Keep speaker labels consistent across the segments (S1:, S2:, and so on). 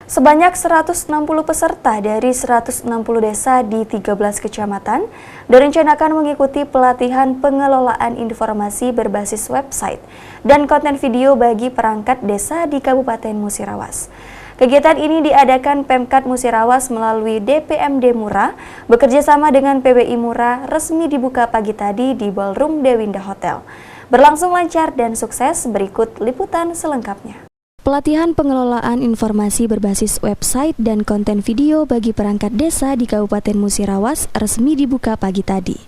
S1: Sebanyak 160 peserta dari 160 desa di 13 kecamatan direncanakan mengikuti pelatihan pengelolaan informasi berbasis website dan konten video bagi perangkat desa di Kabupaten Musirawas. Kegiatan ini diadakan Pemkad Musirawas melalui DPMD Mura bekerjasama dengan PBI Mura, resmi dibuka pagi tadi di Ballroom Dewinda Hotel. Berlangsung lancar dan sukses, berikut liputan selengkapnya. Pelatihan pengelolaan informasi berbasis website dan konten video bagi perangkat desa di Kabupaten Musirawas resmi dibuka pagi tadi.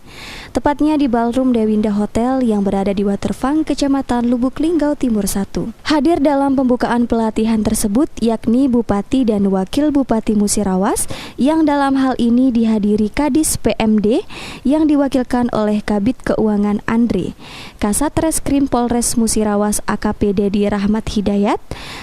S1: Tepatnya di Ballroom Dewinda Hotel yang berada di Waterfront, Kecamatan Lubuk Linggau Timur 1. Hadir dalam pembukaan pelatihan tersebut yakni Bupati dan Wakil Bupati Musirawas yang dalam hal ini dihadiri Kadis PMD yang diwakilkan oleh Kabid Keuangan Andre, Kasat Reskrim Polres Musirawas AKP Dedi Rahmat Hidayat,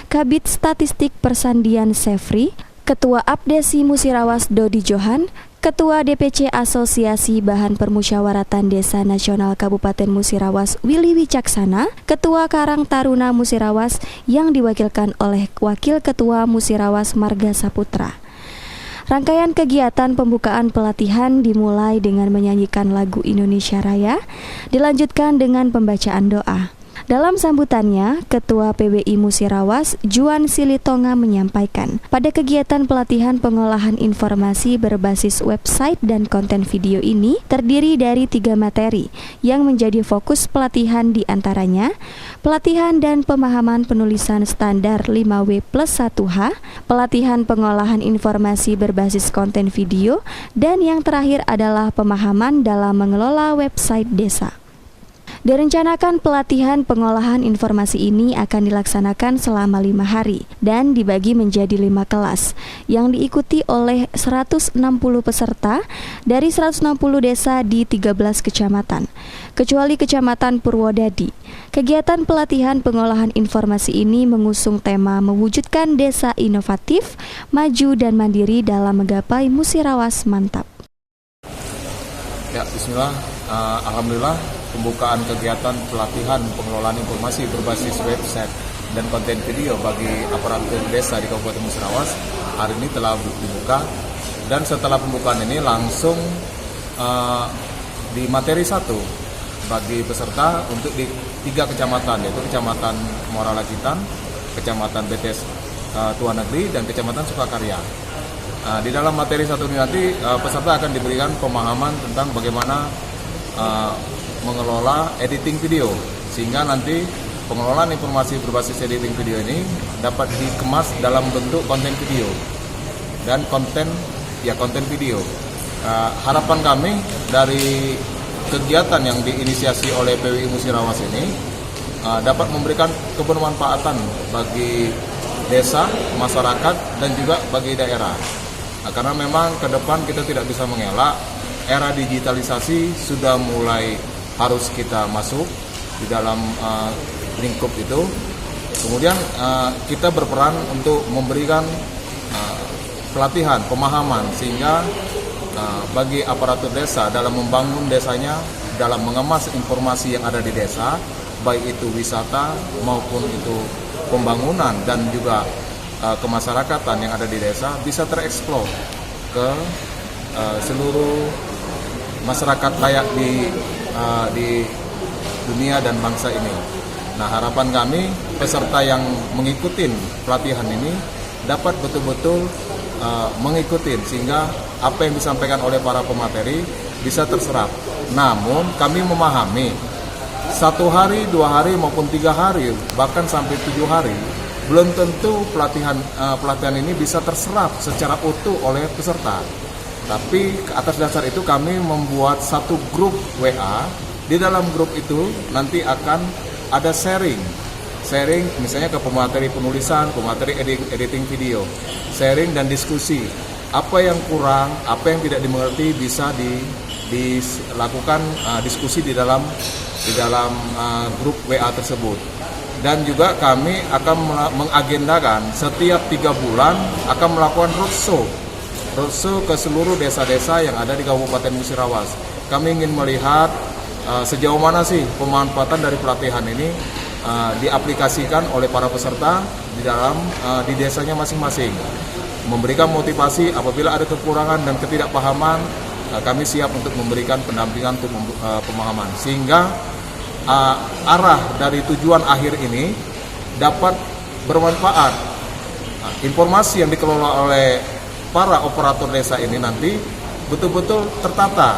S1: Kabid Statistik Persandian Sefri, Ketua Apdesi Musirawas Dodi Johan, Ketua DPC Asosiasi Bahan Permusyawaratan Desa Nasional Kabupaten Musirawas Willy Wicaksana, Ketua Karang Taruna Musirawas yang diwakilkan oleh Wakil Ketua Musirawas Marga Saputra. Rangkaian kegiatan pembukaan pelatihan dimulai dengan menyanyikan lagu Indonesia Raya, dilanjutkan dengan pembacaan doa. Dalam sambutannya, Ketua PBI Musirawas, Juan Silitonga menyampaikan, pada kegiatan pelatihan pengolahan informasi berbasis website dan konten video ini terdiri dari 3 materi yang menjadi fokus pelatihan diantaranya pelatihan dan pemahaman penulisan standar 5W+1H, pelatihan pengolahan informasi berbasis konten video, dan yang terakhir adalah pemahaman dalam mengelola website desa. Direncanakan pelatihan pengolahan informasi ini akan dilaksanakan selama 5 hari dan dibagi menjadi 5 kelas yang diikuti oleh 160 peserta dari 160 desa di 13 kecamatan, kecuali Kecamatan Purwodadi. Kegiatan pelatihan pengolahan informasi ini mengusung tema mewujudkan desa inovatif, maju dan mandiri dalam menggapai Musirawas Mantap.
S2: Ya, bismillah. Alhamdulillah, pembukaan kegiatan pelatihan pengelolaan informasi berbasis website dan konten video bagi aparatur desa di Kabupaten Musirawas hari ini telah dibuka, dan setelah pembukaan ini langsung di materi 1 bagi peserta untuk di 3 kecamatan, yaitu Kecamatan Muara Lacitan, Kecamatan Betes Tuan Negeri, dan Kecamatan Sukakarya. Di dalam materi 1 ini nanti peserta akan diberikan pemahaman tentang bagaimana mengelola editing video, sehingga nanti pengelolaan informasi berbasis editing video ini dapat dikemas dalam bentuk konten video dan konten video. Harapan kami dari kegiatan yang diinisiasi oleh PWI Musirawas ini dapat memberikan kebermanfaatan bagi desa, masyarakat, dan juga bagi daerah. Karena memang ke depan kita tidak bisa mengelak, era digitalisasi sudah mulai harus kita masuk di dalam lingkup itu. Kemudian kita berperan untuk memberikan pelatihan, pemahaman, sehingga bagi aparatur desa dalam membangun desanya, dalam mengemas informasi yang ada di desa, baik itu wisata maupun itu pembangunan dan juga kemasyarakatan yang ada di desa, bisa tereksplor ke seluruh masyarakat layak di dunia dan bangsa ini. Nah, harapan kami peserta yang mengikuti pelatihan ini dapat betul-betul mengikuti, sehingga apa yang disampaikan oleh para pemateri bisa terserap. Namun kami memahami 1 hari, 2 hari maupun 3 hari, bahkan sampai 7 hari, belum tentu pelatihan ini bisa terserap secara utuh oleh peserta. Tapi atas dasar itu kami membuat satu grup WA. Di dalam grup itu nanti akan ada sharing misalnya ke pemateri penulisan, pemateri editing video, sharing dan diskusi. Apa yang kurang, apa yang tidak dimengerti bisa dilakukan diskusi di dalam grup WA tersebut. Dan juga kami akan mengagendakan setiap 3 bulan akan melakukan roadshow ke seluruh desa-desa yang ada di Kabupaten Musirawas. Kami ingin melihat sejauh mana sih pemanfaatan dari pelatihan ini diaplikasikan oleh para peserta di desanya masing-masing. Memberikan motivasi apabila ada kekurangan dan ketidakpahaman, kami siap untuk memberikan pendampingan untuk pemahaman, sehingga arah dari tujuan akhir ini dapat bermanfaat. Informasi yang dikelola oleh para operator desa ini nanti betul-betul tertata,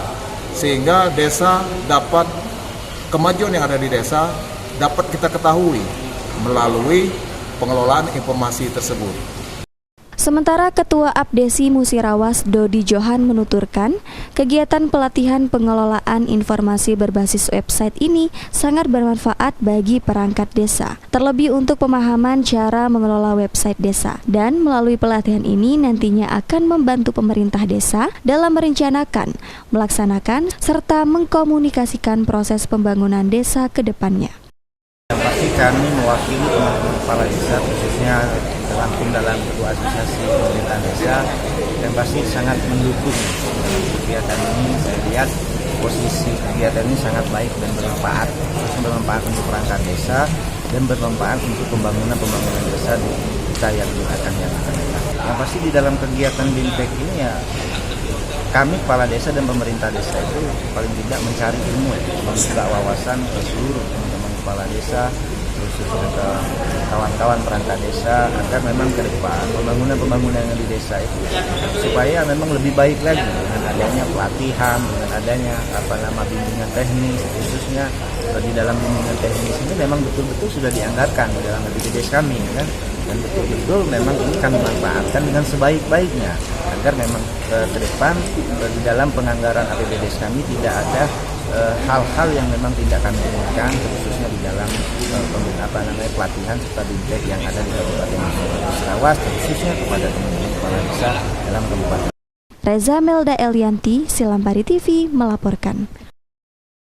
S2: sehingga desa dapat, kemajuan yang ada di desa dapat kita ketahui melalui pengelolaan informasi tersebut.
S1: Sementara Ketua Apdesi Musirawas Dodi Johan menuturkan, kegiatan pelatihan pengelolaan informasi berbasis website ini sangat bermanfaat bagi perangkat desa, terlebih untuk pemahaman cara mengelola website desa. Dan melalui pelatihan ini nantinya akan membantu pemerintah desa dalam merencanakan, melaksanakan, serta mengkomunikasikan proses pembangunan desa ke depannya.
S3: Pasti kami mewakili teman-teman kepala desa, khususnya terlangsung dalam Ketua Asosiasi Pemerintahan Desa, dan pasti sangat mendukung kegiatan ini. Saya lihat posisi kegiatan ini sangat baik dan bermanfaat, bermanfaat untuk perangkat desa dan bermanfaat untuk pembangunan desa di kita yang akan datang. Yang pasti di dalam kegiatan BIMTEK ini ya, kami kepala desa dan pemerintah desa itu paling tidak mencari ilmu, membuka wawasan ke seluruh teman-teman kepala desa, khususnya ke kawan-kawan perangkat desa, agar memang ke depan pembangunan yang di desa itu supaya memang lebih baik lagi dengan adanya pelatihan, dengan adanya bimbingan teknis, khususnya di dalam bimbingan teknis ini memang betul-betul sudah dianggarkan di dalam BPJS kami, kan? Dan betul-betul memang ini kami manfaatkan dengan sebaik-baiknya agar memang ke depan di dalam penganggaran APBDes kami tidak ada hal-hal yang memang tidak kami inginkan, khususnya di dalam pelatihan serta BIMTEK yang ada di Kabupaten Musirawas, khususnya kepada teman-teman kepala desa dalam kabupaten.
S1: Reza Melda Elianti, Silampari TV melaporkan.